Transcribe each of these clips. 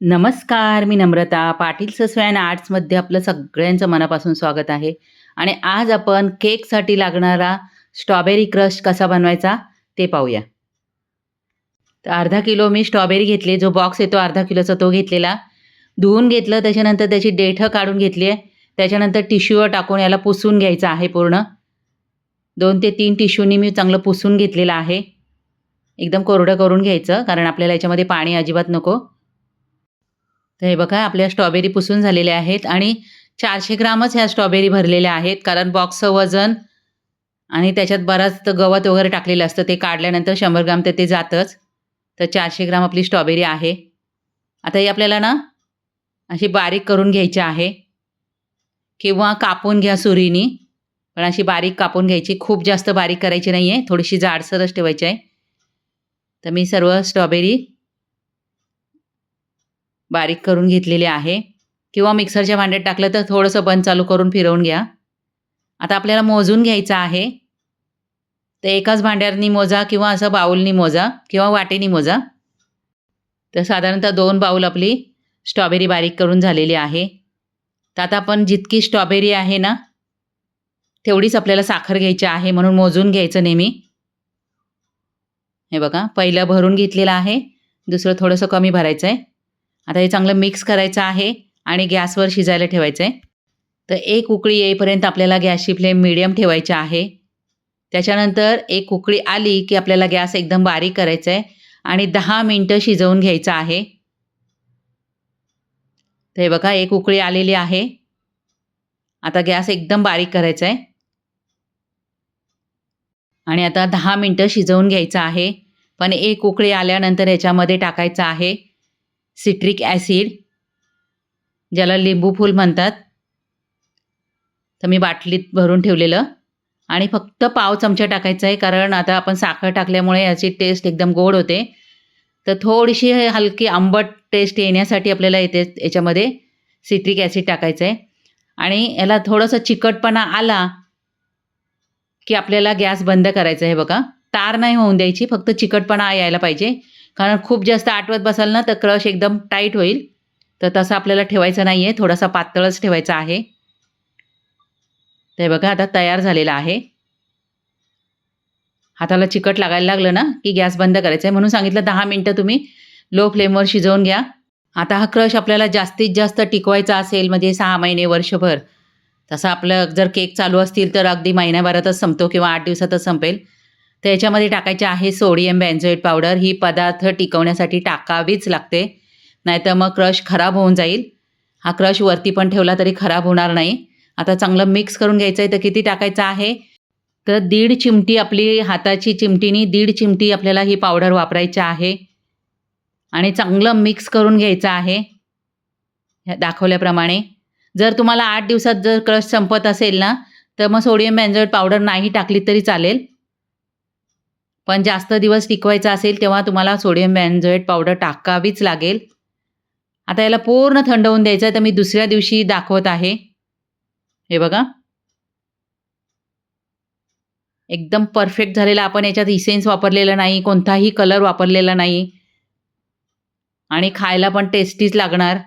नमस्कार, मी नम्रता. पाटील ससवे अँड आर्ट्समध्ये आपलं सगळ्यांचं मनापासून स्वागत आहे. आणि आज आपण केकसाठी लागणारा स्ट्रॉबेरी क्रश कसा बनवायचा ते पाहूया. तर अर्धा किलो मी स्ट्रॉबेरी घेतली. जो बॉक्स येतो अर्धा किलोचा तो घेतलेला. धुवून घेतलं, त्याच्यानंतर त्याची देठं काढून घेतली आहे. त्याच्यानंतर टिश्यूवर टाकून याला पुसून घ्यायचं आहे पूर्ण. 2 ते 3 टिश्यूनी मी चांगलं पुसून घेतलेलं आहे. एकदम कोरडं करून घ्यायचं, कारण आपल्याला याच्यामध्ये पाणी अजिबात नको. तर हे बघा, आपल्या स्ट्रॉबेरी पुसून झालेल्या आहेत आणि 400 ग्रामच ह्या स्ट्रॉबेरी भरलेल्या आहेत, कारण बॉक्सचं वजन आणि त्याच्यात बराच गवत वगैरे टाकलेलं असतं, ते काढल्यानंतर 100 ग्राम तर ते जातंच. तर 400 ग्राम आपली स्ट्रॉबेरी आहे. आता ही आपल्याला ना अशी बारीक करून घ्यायची आहे किंवा कापून घ्या सुरीनी, पण अशी बारीक कापून घ्यायची. खूप जास्त बारीक करायची नाही आहे, थोडीशी जाडसरच ठेवायची आहे. तर मी सर्व स्ट्रॉबेरी बारीक करून घेतलेले आहे, किंवा मिक्सरच्या भांड्यात टाकलं तर थोडंसं बंद चालू करून फिरवून घ्या. आता आपल्याला मोजून घ्यायचं आहे. तर एकाच भांड्यानी मोजा किंवा असं बाउलनी मोजा किंवा वाटीनी मोजा. तर साधारणतः 2 बाउल आपली स्ट्रॉबेरी बारीक करून झालेली आहे. तर आता आपण जितकी स्ट्रॉबेरी आहे ना, तेवढीच आपल्याला साखर घ्यायची आहे, म्हणून मोजून घ्यायचं नेहमी. हे बघा, पहिलं भरून घेतलेलं आहे, दुसरं थोडंसं कमी भरायचं आहे. आता हे चांगलं मिक्स करायचं आहे आणि गॅसवर शिजायला ठेवायचं आहे. तर एक उकळी येईपर्यंत आपल्याला गॅसची फ्लेम मीडियम ठेवायची आहे. त्याच्यानंतर एक उकळी आली की आपल्याला गॅस एकदम बारीक करायचा आहे आणि 10 मिनिटं शिजवून घ्यायचं आहे. तर हे बघा, एक उकळी आलेली आहे. आता गॅस एकदम बारीक करायचा आहे आणि आता 10 मिनिटं शिजवून घ्यायचं आहे. पण एक उकळी आल्यानंतर याच्यामध्ये टाकायचं आहे सिट्रिक ॲसिड, ज्याला लिंबू फूल म्हणतात. तर मी बाटलीत भरून ठेवलेलं, आणि फक्त पाव चमचा टाकायचा आहे, कारण आता आपण साखर टाकल्यामुळे याची टेस्ट एकदम गोड होते. तर थोडीशी हलकी आंबट टेस्ट येण्यासाठी आपल्याला याच्यामध्ये सिट्रिक ॲसिड टाकायचं आहे. आणि याला थोडंसं चिकटपणा आला की आपल्याला गॅस बंद करायचा आहे. बघा, तार नाही होऊन द्यायची, फक्त चिकटपणा यायला पाहिजे, कारण खूप जास्त आटवत बसाल ना तर क्रश एकदम टाईट होईल. तर तसं आपल्याला ठेवायचं नाही आहे, थोडासा पातळच ठेवायचा आहे. ते बघा, आता तयार झालेलं आहे. हाताला चिकट लागायला लागलं ना की गॅस बंद करायचा आहे, म्हणून सांगितलं 10 मिनिटं तुम्ही लो फ्लेमवर शिजवून घ्या. आता हा क्रश आपल्याला जास्तीत जास्त टिकवायचा असेल, म्हणजे 6 महिने, वर्षभर. तसं आपलं जर केक चालू असतील तर अगदी महिन्याभरातच संपतो किंवा 8 दिवसातच संपेल. तर याच्यामध्ये टाकायचे आहे सोडियम बेन्झोएट पावडर. ही पदार्थ टिकवण्यासाठी टाकावीच लागते, नाहीतर मग क्रश खराब होऊन जाईल. हा क्रश वरती पण ठेवला तरी खराब होणार नाही. आता चांगलं मिक्स करून घ्यायचं आहे. तर किती टाकायचं आहे, तर 1.5 चिमटी, आपली हाताची चिमटीनी 1.5 चिमटी आपल्याला ही पावडर वापरायची आहे. आणि चांगलं मिक्स करून घ्यायचं आहे दाखवल्याप्रमाणे. जर तुम्हाला 8 दिवसात जर क्रश संपत असेल ना, तर मग सोडियम बेन्झोएट पावडर नाही टाकली तरी चालेल. पण जास्त दिवस टिकवायचा असेल तेव्हा तुम्हाला सोडियम बेन्झोएट पावडर टाकावीच लागेल. आता याला पूर्ण थंड होऊन द्यायचं आहे. तर मी दुसऱ्या दिवशी दाखवत आहे. हे बघा, एकदम परफेक्ट झालेला. आपण याच्यात इसेन्स वापरलेला नाही, कोणताही कलर वापरलेला नाही, आणि खायला पण टेस्टीच लागणार.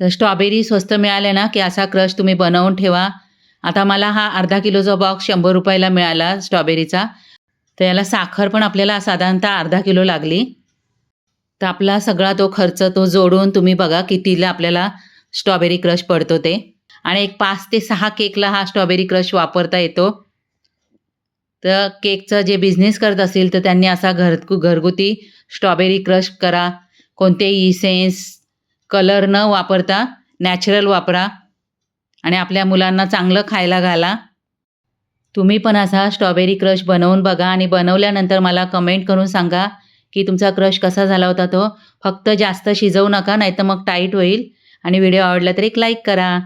तर स्ट्रॉबेरी स्वस्त मिळाल्या ना की असा क्रश तुम्ही बनवून ठेवा. आता मला हा अर्धा किलोचा बॉक्स 100 रुपयाला मिळाला स्ट्रॉबेरीचा. तर याला साखर पण आपल्याला साधारणतः अर्धा किलो लागली. तर आपला सगळा तो खर्च तो जोडून तुम्ही बघा कितीला आपल्याला स्ट्रॉबेरी क्रश पडतो ते. आणि एक 5 ते 6 केकला हा स्ट्रॉबेरी क्रश वापरता येतो. तर केकचं जे बिझनेस करत असतील तर त्यांनी असा घरगुती स्ट्रॉबेरी क्रश करा. कोणतेही इसेन्स, कलर न वापरता नॅचरल वापरा आणि आपल्या मुलांना चांगलं खायला घाला. तुम्ही पण असा स्ट्रॉबेरी क्रश बनवून बघा आणि बनवल्यानंतर मला कमेंट करून सांगा की तुमचा क्रश कसा झाला होता तो. फक्त जास्त शिजवू नका, नाहीतर मग टाईट होईल. आणि व्हिडिओ आवडला तर एक लाईक करा.